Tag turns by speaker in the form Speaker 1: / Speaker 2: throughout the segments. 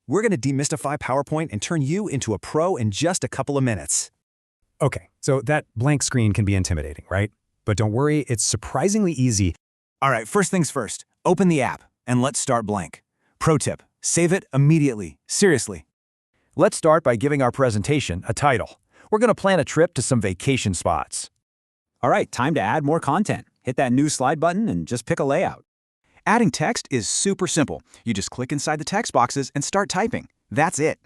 Speaker 1: We're going to demystify PowerPoint and turn you into a pro in just a couple of minutes.
Speaker 2: Okay, so that blank screen can be intimidating, right? But don't worry, it's surprisingly easy.
Speaker 1: All right, first things first. Open the app, and let's start blank. Pro tip, save it immediately. Seriously.
Speaker 3: Let's start by giving our presentation a title. We're going to plan a trip to some vacation spots.
Speaker 4: All right, time to add more content. Hit that new slide button and just pick a layout.
Speaker 1: Adding text is super simple. You just click inside the text boxes and start typing. That's it.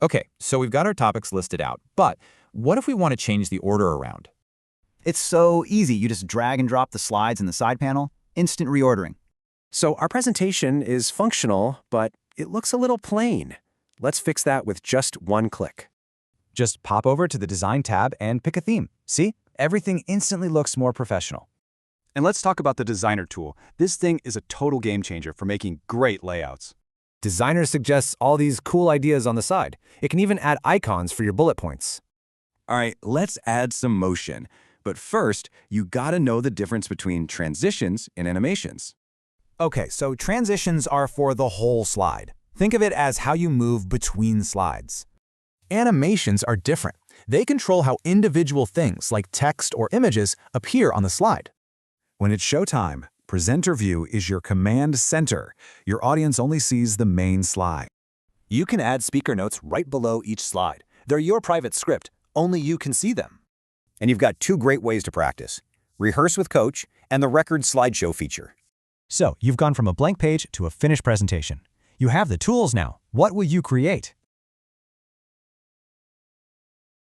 Speaker 5: Okay, so we've got our topics listed out, but what if we want to change the order around?
Speaker 4: It's so easy. You just drag and drop the slides in the side panel. Instant reordering.
Speaker 2: So our presentation is functional, but it looks a little plain. Let's fix that with just one click.
Speaker 3: Just pop over to the Design tab and pick a theme. See? Everything instantly looks more professional.
Speaker 6: And let's talk about the Designer tool. This thing is a total game changer for making great layouts.
Speaker 3: Designer suggests all these cool ideas on the side. It can even add icons for your bullet points.
Speaker 1: All right, let's add some motion. But first, you gotta know the difference between transitions and animations.
Speaker 3: Okay, so transitions are for the whole slide. Think of it as how you move between slides. Animations are different. They control how individual things like text or images appear on the slide.
Speaker 7: When it's showtime, Presenter View is your command center. Your audience only sees the main slide.
Speaker 8: You can add speaker notes right below each slide. They're your private script. Only you can see them.
Speaker 9: And you've got two great ways to practice: Rehearse with Coach and the Record Slideshow feature.
Speaker 2: So you've gone from a blank page to a finished presentation. You have the tools now. What will you create?